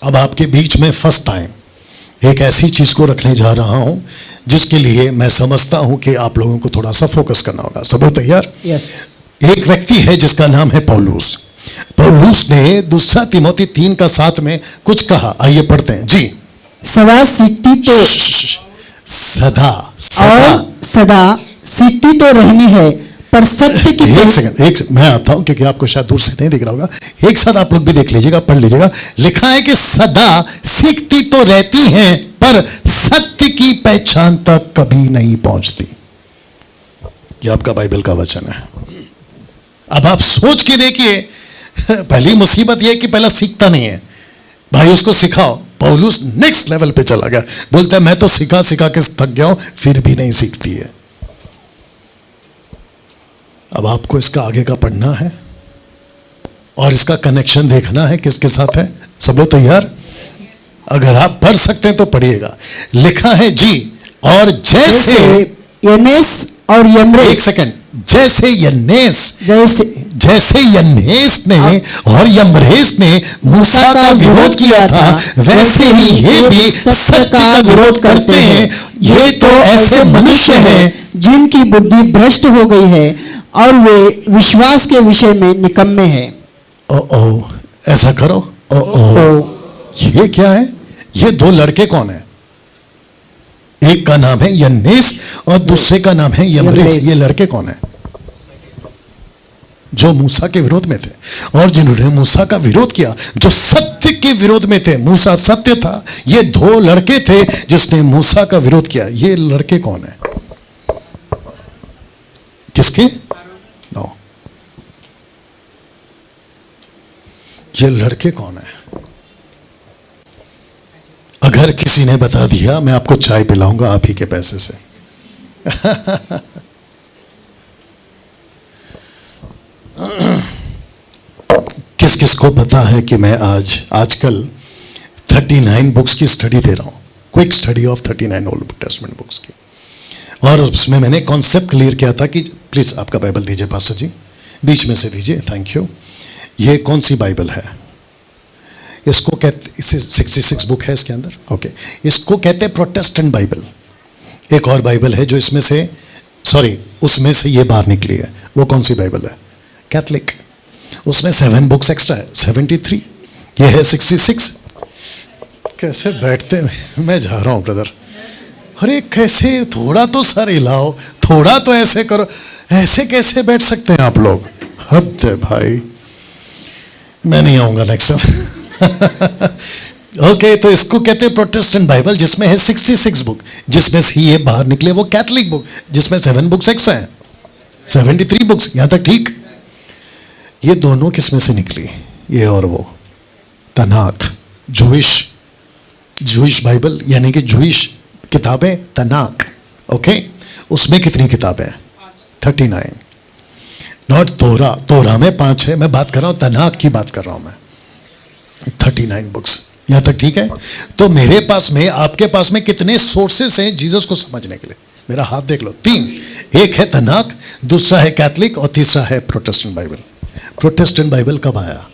अब आपके बीच में फर्स्ट टाइम एक ऐसी चीज को रखने जा रहा हूं जिसके लिए मैं समझता हूं कि आप लोगों को थोड़ा सा फोकस करना होगा। सब लोग तैयार? यस। एक व्यक्ति है जिसका नाम है पौलुस। पौलुस ने दूसरा तिमोथी 3:7 में कुछ कहा, आइए पढ़ते हैं जी। सदा सीखती तो सदा और सदा सीखती तो रहनी है, पर सत्य की एक सेकंड मैं आता हूं क्योंकि आपको शायद दूर से नहीं दिख रहा होगा। एक साथ आप लोग भी देख लीजिएगा, पढ़ लीजिएगा। लिखा है कि सदा सीखती तो रहती हैं पर सत्य की पहचान तक कभी नहीं पहुंचती। यह आपका बाइबल का वचन है। अब आप सोच के देखिए, पहली मुसीबत यह कि पहला सीखता नहीं है। भाई उसको सिखाओ। पौलुस नेक्स्ट लेवल पे चला गया, बोलता है मैं तो सिखा सिखा के थक गया हूं, फिर भी नहीं सीखती है। अब आपको इसका आगे का पढ़ना है और इसका कनेक्शन देखना है किसके साथ है। सब लोग तैयार? अगर आप पढ़ सकते हैं तो पढ़िएगा। लिखा है जी, और जैसे यन्नेस और यम्ब्रेस। एक सेकंड, जैसे यन्नेस ने और यम्ब्रेस ने मूसा का विरोध किया था, वैसे ही ये भी सत्य का विरोध करते हैं। ये तो ऐसे मनुष्य हैं जिनकी बुद्धि भ्रष्ट हो गई है और वे विश्वास के विषय में निकम्मे हैं। ओ ऐसा करो। ये क्या है? ये दो लड़के कौन है? एक का नाम है यन्नेस और दूसरे का नाम है यम्ब्रेस। ये लड़के कौन है? जो मूसा के विरोध में थे और जिन्होंने मूसा का विरोध किया, जो सत्य के विरोध में थे। मूसा सत्य था, ये दो लड़के थे जिसने मूसा का विरोध किया। ये लड़के कौन है? किसके? नो, ये लड़के कौन है? अगर किसी ने बता दिया, मैं आपको चाय पिलाऊंगा आप ही के पैसे से। किस किस को पता है कि मैं आजकल 39 बुक्स की स्टडी दे रहा हूं, quick study of 39 old testament books की। और उसमें मैंने कॉन्सेप्ट क्लियर किया था कि प्लीज आपका बाइबल दीजिए पास्टर जी, बीच में से दीजिए, थैंक यू। ये कौन सी बाइबल है? इसको कहते, इसे 66 बुक है इसके अंदर, ओके। इसको कहते हैं प्रोटेस्टेंट बाइबल। एक और बाइबल है जो इसमें से, सॉरी उसमें से ये बाहर निकली है। वो कौन सी बाइबल है? कैथलिक। उसमें 7 बुक्स एक्स्ट्रा है, 73। ये है 66। कैसे बैठते? मैं जा रहा हूं ब्रदर। अरे कैसे, थोड़ा तो सर हिलाओ, थोड़ा तो ऐसे करो। ऐसे कैसे बैठ सकते हैं आप लोग? हद है भाई, मैं नहीं आऊंगा नेक्स्ट टाइम। ओके, तो इसको कहते हैं प्रोटेस्टेंट बाइबल, जिसमें है 66 बुक। जिसमें से ये बाहर निकले वो कैथलिक बुक, जिसमें 7 बुक्स एक्स्ट्रा हैं, 73 बुक्स। यहां तक ठीक? ये दोनों किसमें से निकली? ये और वो तनाक, जूइश बाइबल, यानी कि जूइश किताबें, तनाक। ओके, उसमें कितनी किताबें? 39। नॉट तोरा, तोरा में 5 है, मैं बात कर रहा हूं तनाक की बात कर रहा हूं मैं। 39 बुक्स। यहां तक ठीक है? तो मेरे पास में, आपके पास में कितने सोर्सेस हैं जीसस को समझने के लिए? मेरा हाथ देख लो, 3। एक है तनाक, दूसरा है कैथलिक और तीसरा है प्रोटेस्टेंट बाइबल। प्रोटेस्टेंट बाइबल कब आया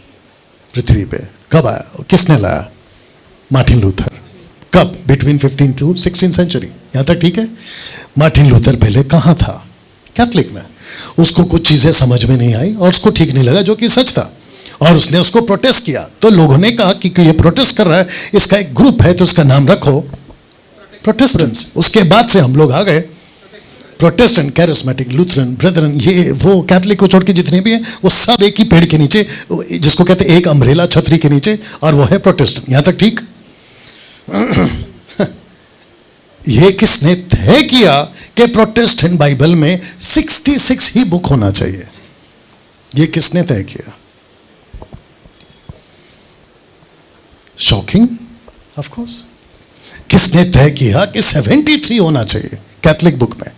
पृथ्वी पे? कब आया? किसने लाया? Martin Luther. कब? Between 15 to 16 century. यहां तक ठीक है? मार्टिन लूथर पहले कहां था? कैथलिक में। उसको कुछ चीजें समझ में नहीं आई और उसको ठीक नहीं लगा, जो कि सच था, और उसने उसको प्रोटेस्ट किया। तो लोगों ने कहा कि ये प्रोटेस्ट कर रहा है, इसका एक ग्रुप है तो इसका नाम रखो प्रोटेस्टेंट्स। उसके बाद से हम लोग आ गए प्रोटेस्टेंट, कैरिस्मेटिक, लूथरन, ब्रदरन, ये वो कैथलिक को छोड़ के जितने भी हैं वो सब एक ही पेड़ के नीचे, जिसको कहते हैं एक अम्ब्रेला छतरी के नीचे, और वो है प्रोटेस्टेंट। यहां तक ठीक? ये किसने तय किया कि प्रोटेस्टेंट बाइबल में 66 ही बुक होना चाहिए? ये किसने तय किया? Shocking, of course. किसने तय किया कि 73 होना चाहिए कैथलिक बुक में?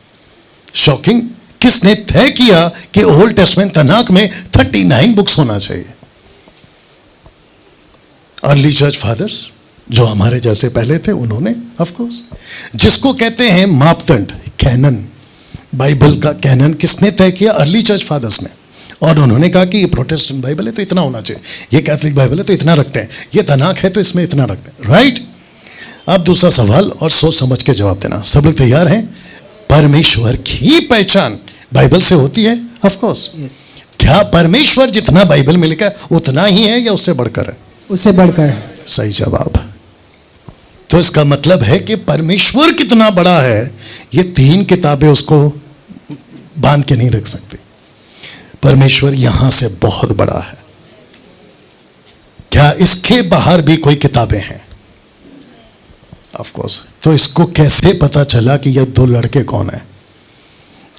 शॉकिंग। किसने तय किया कि ओल्ड टेस्टमेंट तनाक में 39 बुक्स होना चाहिए? अर्ली चर्च फादर्स, जो हमारे जैसे पहले थे, उन्होंने, ऑफ कोर्स। जिसको कहते हैं मापदंड, कैनन, बाइबल का कैनन किसने तय किया? अर्ली चर्च फादर्स ने। और उन्होंने कहा कि ये प्रोटेस्टेंट बाइबल है तो इतना होना चाहिए, ये कैथोलिक बाइबल है तो इतना रखते हैं, ये तनाक है तो इसमें इतना रखते हैं, राइट। अब दूसरा सवाल और सोच समझ के जवाब देना। सब लोग तैयार हैं? परमेश्वर की पहचान बाइबल से होती है? Of course. क्या परमेश्वर जितना बाइबल में लिखा है उतना ही है या उससे बढ़कर है? उससे बढ़कर। सही जवाब। तो इसका मतलब है कि परमेश्वर कितना बड़ा है ये 3 किताबें उसको बांध के नहीं रख सकती। परमेश्वर यहां से बहुत बड़ा है। क्या इसके बाहर भी कोई किताबें हैं? Of course. तो इसको कैसे पता चला कि ये 2 लड़के कौन है?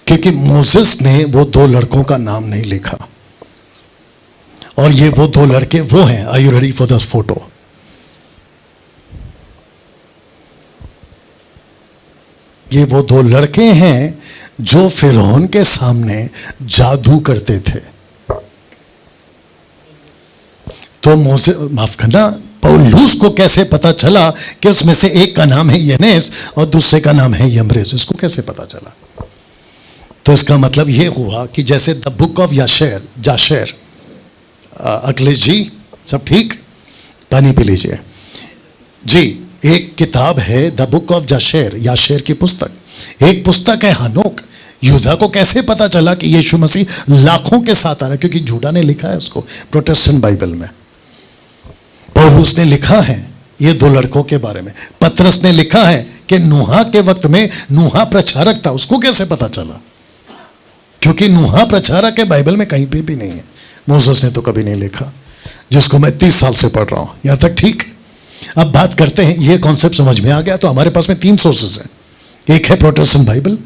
क्योंकि मोसेस ने वो 2 लड़कों का नाम नहीं लिखा, और ये वो 2 लड़के वो हैं। Are you ready for the photo? ये वो 2 लड़के हैं जो फिरौन के सामने जादू करते थे। तो माफ करना, पौलुस को कैसे पता चला कि उसमें से एक का नाम है यनेस और दूसरे का नाम है यम्ब्रेस? इसको कैसे पता चला? तो इसका मतलब यह हुआ कि जैसे the book of जाशेर, Akhilesh ji सब ठीक? पानी पी लीजिए जी। एक किताब है द बुक ऑफ जाशेर, याशेर की पुस्तक। एक पुस्तक है हनोक। यूदा को कैसे पता चला कि यीशु मसीह लाखों के साथ आ रहा है? क्योंकि जूडा ने लिखा है उसको प्रोटेस्टेंट बाइबल में। पौलुस ने लिखा है ये 2 लड़कों के बारे में। पतरस ने लिखा है कि नूहा के वक्त में नूहा प्रचारक था। उसको कैसे पता चला? क्योंकि नूहा प्रचारक है बाइबल में कहीं पे भी नहीं है। मोसेस ने तो कभी नहीं लिखा, जिसको मैं 30 साल से पढ़ रहा हूं। यहां तक ठीक? अब बात करते हैं, ये कॉन्सेप्ट समझ में आ गया तो हमारे पास में 3 सोर्सेस हैं। एक है प्रोटेस्टेंट बाइबल,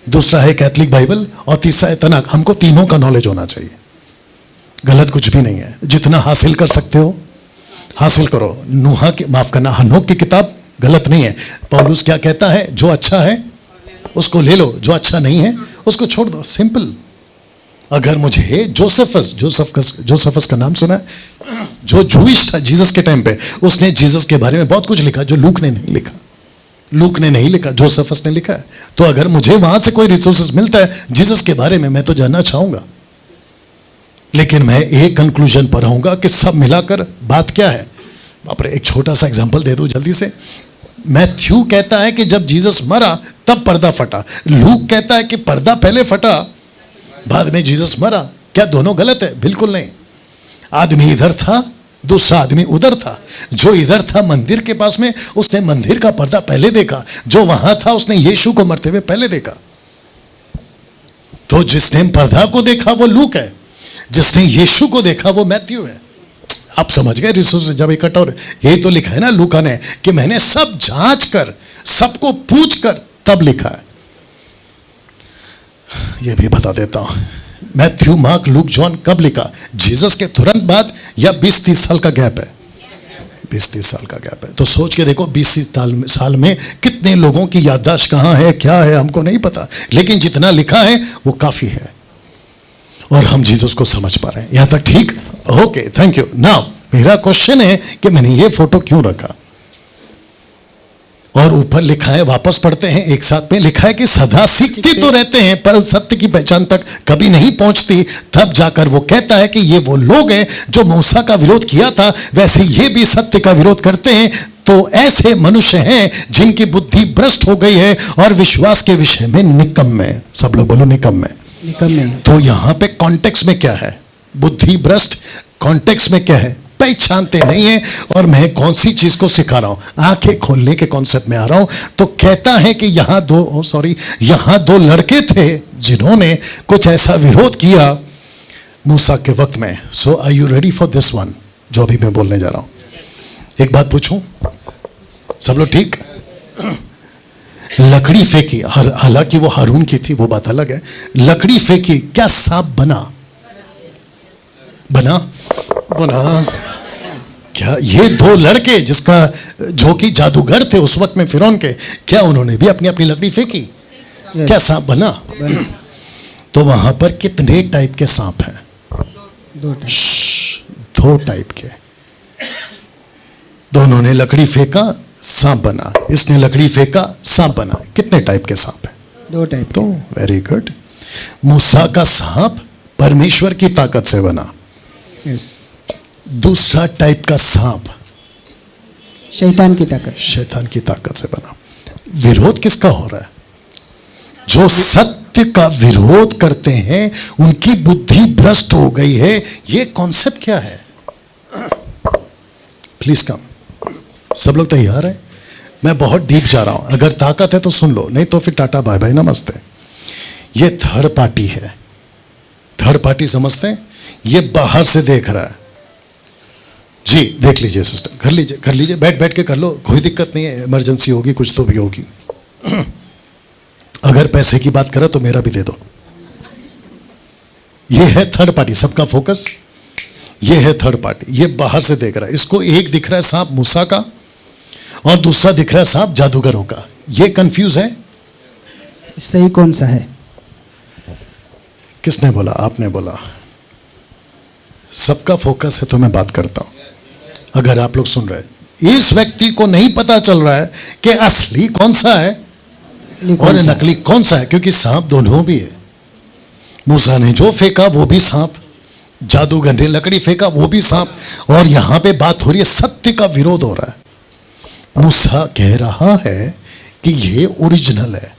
दूसरा है कैथोलिक बाइबल, और तीसरा है तनाक। हमको तीनों का नॉलेज होना चाहिए। गलत कुछ भी नहीं है। जितना हासिल कर सकते हो हासिल करो। नूहा की, माफ करना, हनोक की किताब गलत नहीं है। पौलुस क्या कहता है? जो अच्छा है उसको ले लो, जो अच्छा नहीं है उसको छोड़ दो। सिंपल। अगर मुझे जोसेफस का नाम सुना है, जो जूइश था जीसस के टाइम पे, उसने जीसस के बारे में बहुत कुछ लिखा जो लूक ने नहीं लिखा। लूक ने नहीं लिखा, जोसेफस ने लिखा है। तो अगर मुझे वहां से कोई रिसोर्सेस मिलता है जीसस के बारे में, मैं तो जानना चाहूंगा। लेकिन मैं एक कंक्लूजन पर आऊंगा कि सब मिलाकर बात क्या है। बाप रे, एक छोटा सा एग्जांपल दे दूं जल्दी से। मैथ्यू कहता है कि जब जीसस मरा तब पर्दा फटा। लूक कहता है कि पर्दा पहले फटा बाद में जीसस मरा। क्या दोनों गलत है? बिल्कुल नहीं। आदमी इधर था, दूसरा आदमी उधर था। जो इधर था मंदिर के पास में, उसने मंदिर का पर्दा पहले देखा। जो वहां था उसने यीशु को मरते हुए पहले देखा। तो जिसने पर्दा को देखा वो लूक है, जिसने यीशु को देखा वो मैथ्यू है। आप समझ गए? रिसोर्स जब इकट्ठा हो रहे, यही तो लिखा है ना लूका ने कि मैंने सब जांच कर, सबको पूछ कर तब लिखा है। यह भी बता देता हूं, मैथ्यू, मार्क, लूक, जॉन कब लिखा? जीसस के तुरंत बाद या 20-30 साल का गैप है? 20-30 साल का गैप है। तो सोच के देखो 20 साल में कितने लोगों की याददाश्त कहां है, क्या है, हमको नहीं पता। लेकिन जितना लिखा है वो काफी है और हम जीसस को समझ पा रहे हैं। यहां तक ठीक? Okay, thank you. नाउ मेरा क्वेश्चन है कि मैंने ये फोटो क्यों रखा? और ऊपर लिखा है, वापस पढ़ते हैं एक साथ में, लिखा है कि सदा सीखते तो रहते हैं पर सत्य की पहचान तक कभी नहीं पहुंचती। तब जाकर वो कहता है कि ये वो लोग हैं जो मूसा का विरोध किया था, वैसे ये भी सत्य का विरोध करते हैं। तो ऐसे मनुष्य हैं जिनकी बुद्धि भ्रष्ट हो गई है और विश्वास के विषय में निकम्मे। सब लोग बोलो निकम्मे। तो यहां पे कॉन्टेक्स्ट में क्या है? बुद्धि भ्रष्ट। कॉन्टेक्स्ट में क्या है? पहचानते नहीं है। और मैं कौन सी चीज को सिखा रहा हूं? आंखें खोलने के कॉन्सेप्ट में आ रहा हूं। तो कहता है कि यहां दो लड़के थे जिन्होंने कुछ ऐसा विरोध किया मूसा के वक्त में। So are you ready for this one जो अभी मैं बोलने जा रहा हूं? एक बात पूछूं, सब लोग ठीक? लकड़ी फेंकी, हालांकि वो हारून की थी, वो बात अलग है। लकड़ी फेंकी, क्या सांप बना? क्या ये 2 लड़के जो कि जादूगर थे उस वक्त में फिरौन के, क्या उन्होंने भी अपनी अपनी लकड़ी फेंकी? क्या सांप बना? तो वहां पर कितने टाइप के सांप हैं? 2 टाइप के। दोनों ने लकड़ी फेंका, सांप बना। इसने लकड़ी फेंका, सांप बना। कितने टाइप के सांप हैं? 2 टाइप। तो वेरी गुड। मूसा का सांप परमेश्वर की ताकत से बना। Yes. दूसरा टाइप का सांप शैतान की ताकत। शैतान की ताकत से बना। विरोध किसका हो रहा है? जो सत्य का विरोध करते हैं उनकी बुद्धि भ्रष्ट हो गई है। ये कॉन्सेप्ट क्या है? Please come. सब लोग तैयार है? मैं बहुत डीप जा रहा हूं। अगर ताकत है तो सुन लो, नहीं तो फिर टाटा बाय बाय, नमस्ते। ये थर्ड पार्टी है। थर्ड पार्टी समझते हैं? ये बाहर से देख रहा है। जी देख लीजिए सिस्टर, कर लीजिए, बैठ के कर लो, कोई दिक्कत नहीं है। इमरजेंसी होगी, कुछ तो भी होगी। अगर पैसे की बात करें तो मेरा भी दे दो। ये है थर्ड पार्टी, सबका फोकस ये है थर्ड पार्टी। ये बाहर से देख रहा है। इसको एक दिख रहा है सांप मूसा का और दूसरा दिख रहा है सांप जादूगरों का। ये कंफ्यूज है। सही कौन सा है? किसने बोला? आपने बोला। सबका फोकस है तो मैं बात करता हूं। अगर आप लोग सुन रहे हैं, इस व्यक्ति को नहीं पता चल रहा है कि असली कौन सा है और नकली कौन सा है, क्योंकि सांप दोनों भी है। मूसा ने जो फेंका वो भी सांप, जादूगर ने लकड़ी फेंका वो भी सांप। और यहां पे बात हो रही है, सत्य का विरोध हो रहा है। मूसा कह रहा है कि ये ओरिजिनल है,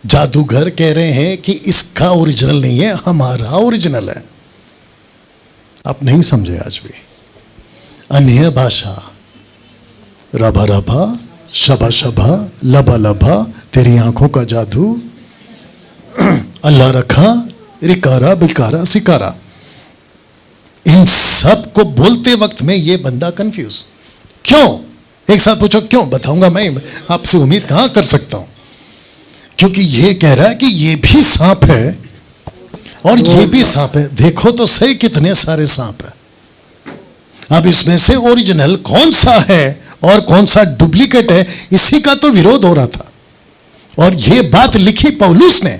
जादूगर कह रहे हैं कि इसका ओरिजिनल नहीं है, हमारा ओरिजिनल है। आप नहीं समझे आज भी। अन्य भाषा, रभा रभा, शबा शबा, लबा लबा, तेरी आंखों का जादू, अल्लाह रखा, रिकारा बिकारा सिकारा। इन सब को बोलते वक्त में ये बंदा कंफ्यूज क्यों? एक साथ पूछो क्यों? बताऊंगा मैं, आपसे उम्मीद कहां कर सकता हूं। क्योंकि ये कह रहा है कि ये भी सांप है और ये भी सांप है। देखो तो सही कितने सारे सांप है। अब इसमें से ओरिजिनल कौन सा है और कौन सा डुप्लीकेट है, इसी का तो विरोध हो रहा था। और ये बात लिखी पौलुस ने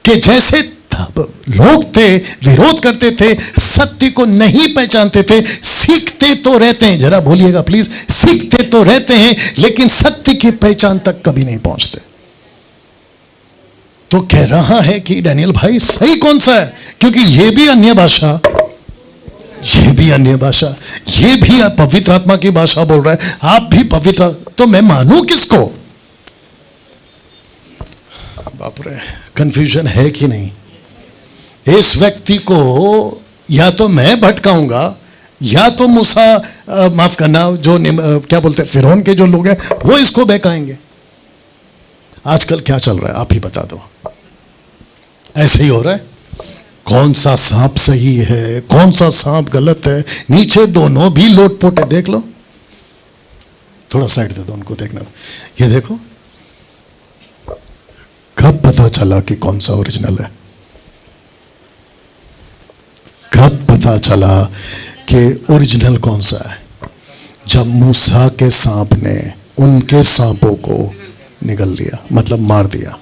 कि जैसे लोग थे, विरोध करते थे, सत्य को नहीं पहचानते थे, सीखते तो रहते हैं, जरा बोलिएगा प्लीज, सीखते तो रहते हैं लेकिन सत्य की पहचान तक कभी नहीं पहुंचते। तो कह रहा है कि डैनियल भाई सही कौन सा है? क्योंकि ये भी अन्य भाषा, ये भी अन्य भाषा, ये भी पवित्र आत्मा की भाषा बोल रहा है, आप भी पवित्र, तो मैं मानूं किसको? बाप रे, कंफ्यूजन है कि नहीं? इस व्यक्ति को या तो मैं भटकाऊंगा या तो मूसा, माफ करना, जो क्या बोलते हैं फिरौन के जो लोग हैं वो इसको बहकाएंगे। आजकल क्या चल रहा है आप ही बता दो। ऐसे ही हो रहा है। कौन सा सांप सही है, कौन सा सांप गलत है, नीचे दोनों भी लोटपोट है। देख लो, थोड़ा साइड दे दो उनको देखना। ये देखो, कब पता चला कि कौन सा ओरिजिनल है? कब पता चला कि ओरिजिनल कौन सा है? जब मूसा के सांप ने उनके सांपों को निगल लिया, मतलब मार दिया।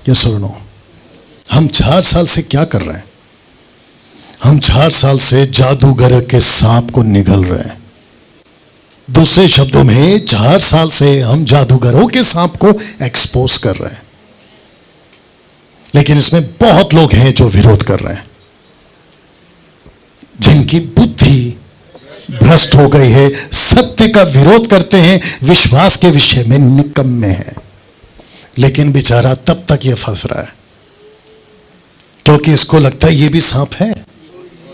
ये सुनो, हम 4 साल से क्या कर रहे हैं? हम 4 साल से जादूगर के सांप को निगल रहे हैं। दूसरे शब्दों में 4 साल से हम जादूगरों के सांप को एक्सपोज कर रहे हैं। लेकिन इसमें बहुत लोग हैं जो विरोध कर रहे हैं, जिनकी बुद्धि भ्रष्ट हो गई है, सत्य का विरोध करते हैं, विश्वास के विषय में निकम्मे हैं। लेकिन बेचारा तब तक ये फंस रहा है क्योंकि इसको लगता है ये भी सांप है,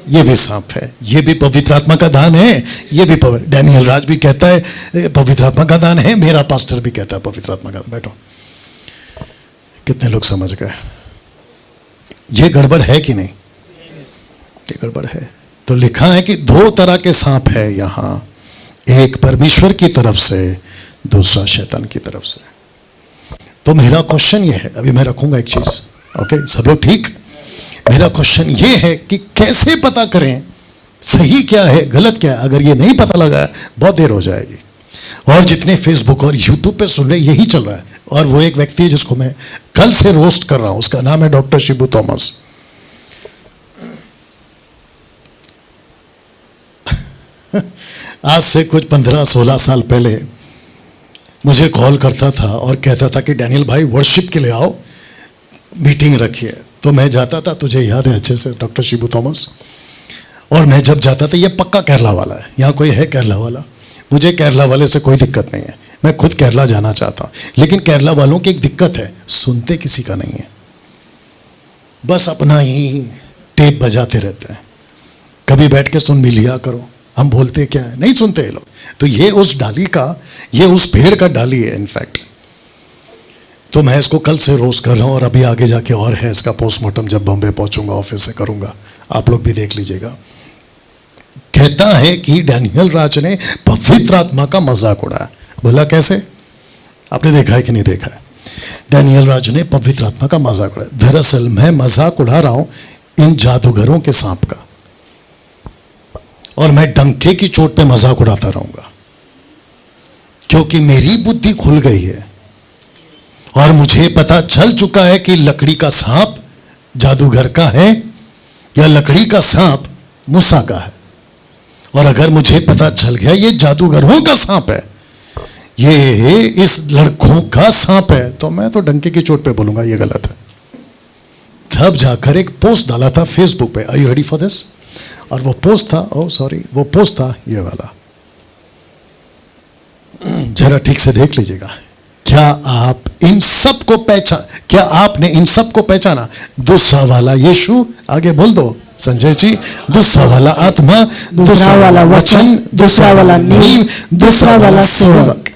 ये भी सांप है, ये भी पवित्र आत्मा का दान है, ये भी डैनियल राज भी कहता है पवित्र आत्मा का दान है, मेरा पास्टर भी कहता है पवित्र आत्मा का दान। बैठो, कितने लोग समझ गए? ये गड़बड़ है कि नहीं? ये गड़बड़ है। तो लिखा है कि 2 तरह के सांप है यहां, एक परमेश्वर की तरफ से, दूसरा शैतान की तरफ से। तो मेरा क्वेश्चन ये है, अभी मैं रखूंगा एक चीज, ओके? सब लोग ठीक? मेरा क्वेश्चन ये है कि कैसे पता करें सही क्या है, गलत क्या है? अगर ये नहीं पता लगा बहुत देर हो जाएगी। और जितने फेसबुक और यूट्यूब पे सुन रहे यही चल रहा है। और वो एक व्यक्ति है जिसको मैं कल से रोस्ट कर रहा हूं, उसका नाम है डॉक्टर शिबू थॉमस। आज से कुछ 15-16 साल पहले मुझे कॉल करता था और कहता था कि डैनियल भाई वर्शिप के लिए आओ, मीटिंग रखिए। तो मैं जाता था, तुझे याद है अच्छे से डॉक्टर शिबू थॉमस, और मैं जब जाता था, ये पक्का केरला वाला है, यहाँ कोई है केरला वाला? मुझे केरला वाले से कोई दिक्कत नहीं है, मैं खुद केरला जाना चाहता हूँ, लेकिन केरला वालों की एक दिक्कत है, सुनते किसी का नहीं है, बस अपना ही टेप बजाते रहते हैं। कभी बैठ के सुन भी लिया करो, हम बोलते क्या है, नहीं सुनते ये लोग। तो ये उस डाली का, ये उस पेड़ का डाली है इनफैक्ट। तो मैं इसको कल से रोज कर रहा हूँ, और अभी आगे जाके और है इसका पोस्टमार्टम, जब बॉम्बे पहुंचूंगा ऑफिस से करूंगा, आप लोग भी देख लीजिएगा। कहता है कि डैनियल राज ने पवित्र आत्मा का मजाक उड़ाया। बोला कैसे? आपने देखा है कि नहीं देखा है? डैनियल राज ने पवित्र आत्मा का मजाक उड़ाया। दरअसल मैं मजाक उड़ा रहा हूं इन जादूगरों के सांप का, और मैं डंके की चोट पे मजाक उड़ाता रहूंगा, क्योंकि मेरी बुद्धि खुल गई है और मुझे पता चल चुका है कि लकड़ी का सांप जादूगर का है या लकड़ी का सांप मूसा का है। और अगर मुझे पता चल गया ये जादूगरों का सांप है, ये इस लड़कों का सांप है, तो मैं तो डंके की चोट पे बोलूंगा ये गलत है। तब जाकर एक पोस्ट डाला था फेसबुक पे, are you ready for this? और वो पोस्ट था, वो पोस्ट था ये वाला, जरा ठीक से देख लीजिएगा। क्या आप इन सब को क्या आपने इन सब को पहचाना? दूसरा वाला यीशु, आगे बोल दो संजय जी, दूसरा वाला आत्मा, दूसरा वाला वचन, दूसरा वाला नींव, दूसरा वाला सेवक।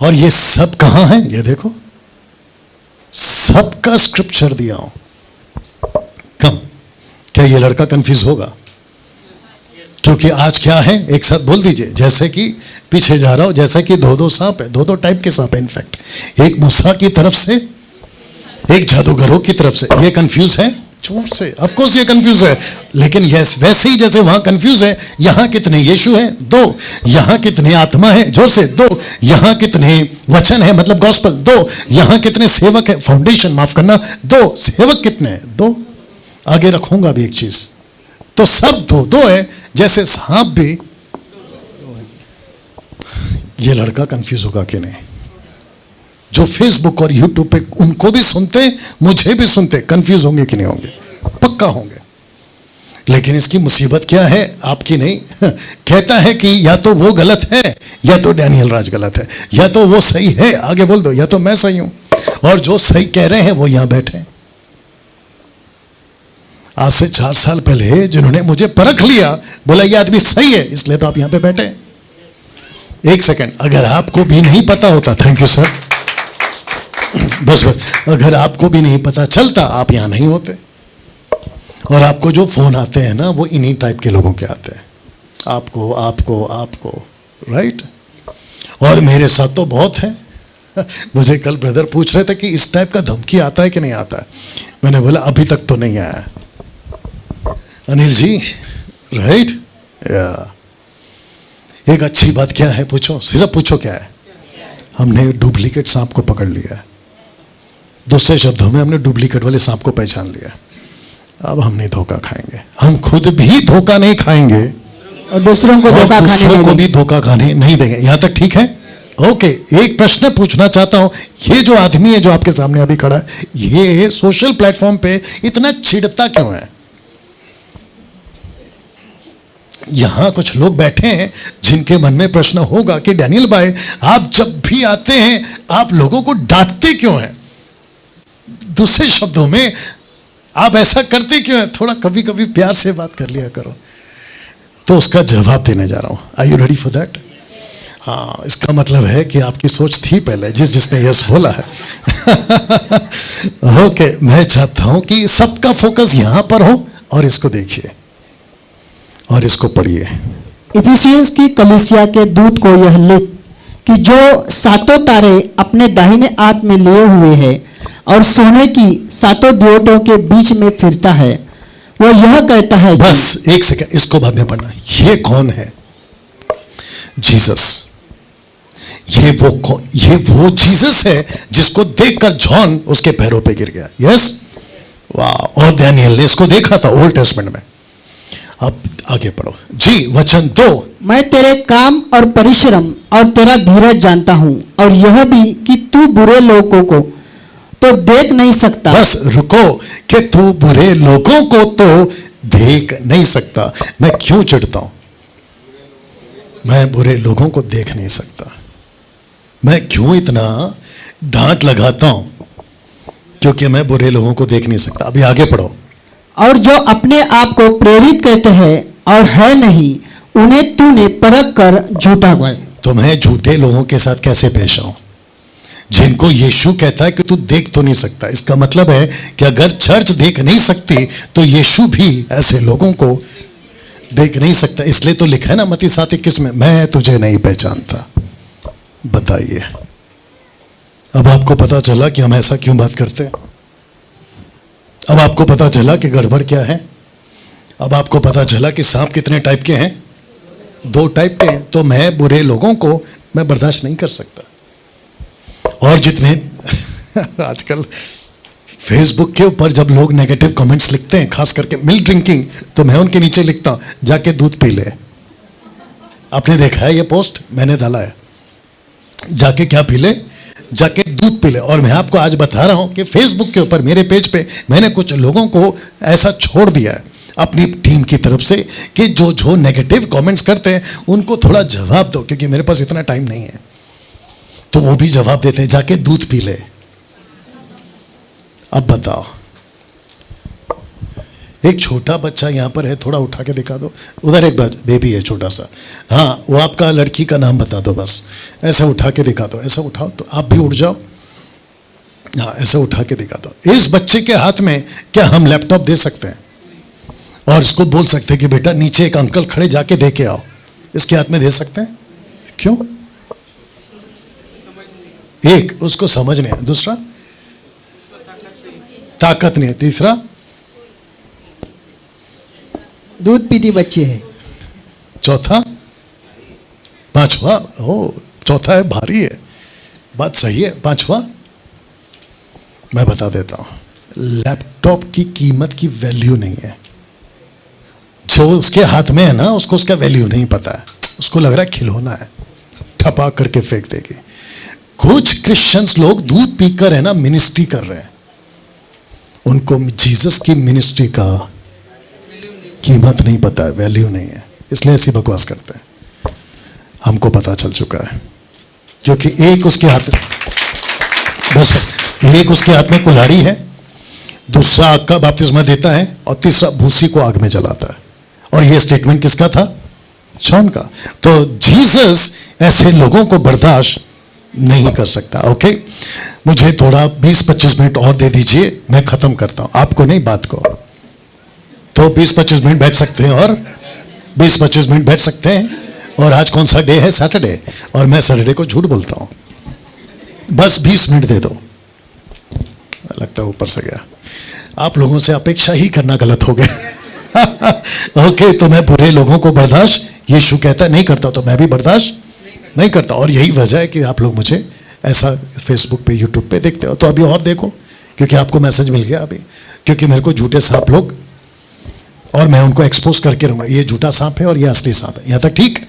और ये सब कहां है? ये देखो, सबका स्क्रिप्चर दिया हूं। कम क्या ये लड़का कंफ्यूज होगा? क्योंकि आज क्या है, एक साथ बोल दीजिए, जैसे कि पीछे जा रहा हूं, जैसे कि दो सांप है, दो टाइप के सांप है इनफैक्ट, एक मूसा की तरफ से, एक जादूगरों की तरफ से। ये कंफ्यूज है चोट से, ऑफ कोर्स ये कंफ्यूज है, लेकिन यस वैसे ही जैसे वहां कंफ्यूज है, यहां कितने यीशु है? 2। यहां कितने आत्मा है? जोर से 2। यहां कितने वचन है, मतलब गॉस्पल? 2। यहां कितने सेवक है? फाउंडेशन, माफ करना, 2। सेवक कितने हैं? 2। आगे रखूंगा भी एक चीज, तो सब 2 है, जैसे सांप भी। ये लड़का कंफ्यूज होगा कि नहीं? जो फेसबुक और यूट्यूब पे उनको भी सुनते, मुझे भी सुनते, कंफ्यूज होंगे कि नहीं होंगे? पक्का होंगे। लेकिन इसकी मुसीबत क्या है? आपकी नहीं। कहता है कि या तो वो गलत है, या तो डैनियल राज गलत है, या तो वो सही है, आगे बोल दो, या तो मैं सही हूं, और जो सही कह रहे हैं वो यहां बैठे। आज से 4 साल पहले जिन्होंने मुझे परख लिया, बोला ये आदमी सही है, इसलिए तो आप यहां पे बैठे। एक सेकंड, अगर आपको भी नहीं पता होता, थैंक यू सर, बस अगर आपको भी नहीं पता चलता, आप यहां नहीं होते। और आपको जो फोन आते हैं ना, वो इन्हीं टाइप के लोगों के आते हैं, आपको, राइट? और मेरे साथ तो बहुत है। मुझे कल ब्रदर पूछ रहे थे कि इस टाइप का धमकी आता है कि नहीं आता है। मैंने बोला अभी तक तो नहीं आया। अनिल जी, राइट? एक अच्छी बात क्या है, पूछो, सिर्फ पूछो क्या है? हमने डुप्लीकेट सांप को पकड़ लिया है। दूसरे शब्दों में, हमने डुप्लीकेट वाले सांप को पहचान लिया। अब हम नहीं धोखा खाएंगे, हम खुद भी धोखा नहीं खाएंगे, और दूसरों को धोखा खाने को भी धोखा खाने नहीं देंगे। यहां तक ठीक है? ओके, एक प्रश्न पूछना चाहता हूं, ये जो आदमी है जो आपके सामने अभी खड़ा है, ये सोशल प्लेटफॉर्म पे इतना चिढ़ता क्यों है? यहां कुछ लोग बैठे हैं जिनके मन में प्रश्न होगा कि डैनियल भाई, आप जब भी आते हैं आप लोगों को डांटते क्यों हैं? दूसरे शब्दों में, आप ऐसा करते क्यों हैं? थोड़ा कभी कभी प्यार से बात कर लिया करो। तो उसका जवाब देने जा रहा हूं। Are you ready for that? हाँ, इसका मतलब है कि आपकी सोच थी पहले, जिसने यस बोला है। ओके, मैं चाहता हूं कि सबका फोकस यहां पर हो, और इसको देखिए और इसको पढ़िए। इफिसियंस की कलीसिया के दूत को यह लिख कि जो 7 तारे अपने दाहिने हाथ में लिए हुए है और सोने की 7 दियोटों के बीच में फिरता है, वो यह कहता है। बस एक सेकंड, इसको बाद में पढ़ना। ये कौन है? जीसस। ये वो जीसस है जिसको देखकर जॉन उसके पैरों पे गिर गया। यस, वाह। और डैनियल ने इसको देखा था ओल्ड टेस्टमेंट में। अब आगे पढ़ो जी, वचन 2। मैं तेरे काम और परिश्रम और तेरा धीरज जानता हूं, और यह भी कि तू बुरे लोगों को तो देख नहीं सकता। बस रुको कि तू बुरे लोगों को तो देख नहीं सकता। मैं क्यों चिढ़ता हूं? मैं बुरे लोगों को देख नहीं सकता। मैं क्यों इतना डांट लगाता हूं? क्योंकि मैं बुरे लोगों को देख नहीं सकता। अभी आगे पढ़ो। और जो अपने आप को प्रेरित कहते हैं और है नहीं, उन्हें तूने परख कर झूठा गया। तो मैं झूठे लोगों के साथ कैसे पेश आऊं जिनको यीशु कहता है कि तू देख तो नहीं सकता? इसका मतलब है कि अगर चर्च देख नहीं सकती तो यीशु भी ऐसे लोगों को देख नहीं सकता। इसलिए तो लिखा है ना मत्ती 7:21 में, मैं तुझे नहीं पहचानता। बताइए, अब आपको पता चला कि हम ऐसा क्यों बात करते हैं? अब आपको पता चला कि गड़बड़ क्या है? अब आपको पता चला कि सांप कितने टाइप के हैं? 2 टाइप के हैं। तो मैं बुरे लोगों को मैं बर्दाश्त नहीं कर सकता। और जितने आजकल फेसबुक के ऊपर जब लोग नेगेटिव कमेंट्स लिखते हैं, खास करके मिल्क ड्रिंकिंग, तो मैं उनके नीचे लिखता हूं, जाके दूध पी ले। आपने देखा है ये पोस्ट? मैंने डाला है, जाके क्या पी ले? जाके दूध पी ले। और मैं आपको आज बता रहा हूं कि फेसबुक के ऊपर मेरे पेज पे मैंने कुछ लोगों को ऐसा छोड़ दिया है अपनी टीम की तरफ से कि जो नेगेटिव कमेंट्स करते हैं उनको थोड़ा जवाब दो, क्योंकि मेरे पास इतना टाइम नहीं है। तो वो भी जवाब देते हैं, जाके दूध पी ले। अब बताओ, एक छोटा बच्चा यहां पर है, थोड़ा उठा के दिखा दो। उधर एक बेबी है छोटा सा। हाँ, वो आपका लड़की का नाम बता दो बस। ऐसा उठा के दिखा दो, ऐसा उठाओ तो आप भी उठ जाओ। हाँ, ऐसा उठा के दिखा दो। इस बच्चे के हाथ में क्या हम लैपटॉप दे सकते हैं और इसको बोल सकते हैं कि बेटा नीचे एक अंकल खड़े, जाके दे के आओ? इसके हाथ में दे सकते हैं? क्यों? एक, उसको समझ नहीं है। दूसरा, ताकत नहीं है। तीसरा, दूध पीती बच्ची है। चौथा, पांचवा, ओ चौथा है भारी है, बात सही है। पांचवा मैं बता देता हूं, लैपटॉप की कीमत की वैल्यू नहीं है। जो उसके हाथ में है ना, उसको उसका वैल्यू नहीं पता है। उसको लग रहा है खिलौना है, ठपा करके फेंक देगी। कुछ क्रिश्चियंस लोग दूध पीकर है ना मिनिस्ट्री कर रहे हैं, उनको जीसस की मिनिस्ट्री का कीमत नहीं पता है, वैल्यू नहीं है, इसलिए ऐसी बकवास करते हैं। हमको पता चल चुका है, क्योंकि एक उसके हाथ बस एक उसके हाथ में कुल्हाड़ी है, दूसरा आग का बपतिस्मा देता है और तीसरा भूसी को आग में जलाता है। और यह स्टेटमेंट किसका था? जॉन का। तो जीसस ऐसे लोगों को बर्दाश्त नहीं कर सकता। ओके, मुझे थोड़ा 20-25 मिनट और दे दीजिए, मैं खत्म करता हूं, आपको नहीं, बात को। तो 20-25 मिनट बैठ सकते हैं और 20-25 मिनट बैठ सकते हैं। और आज कौन सा डे है? सैटरडे। और मैं सैटरडे को झूठ बोलता हूं। बस 20 मिनट दे दो। लगता है ऊपर से गया। आप लोगों से अपेक्षा ही करना गलत हो गया। ओके, तो मैं बुरे लोगों को बर्दाश्त, यीशु कहता नहीं करता, तो मैं भी बर्दाश्त नहीं करता। और यही वजह है कि आप लोग मुझे ऐसा फेसबुक पे, यूट्यूब पे देखते हो। तो अभी और देखो, क्योंकि आपको मैसेज मिल गया अभी, क्योंकि मेरे को झूठे सांप लोग, और मैं उनको एक्सपोज करके रहूंगा, ये झूठा सांप है और ये असली सांप है। यहां तक ठीक?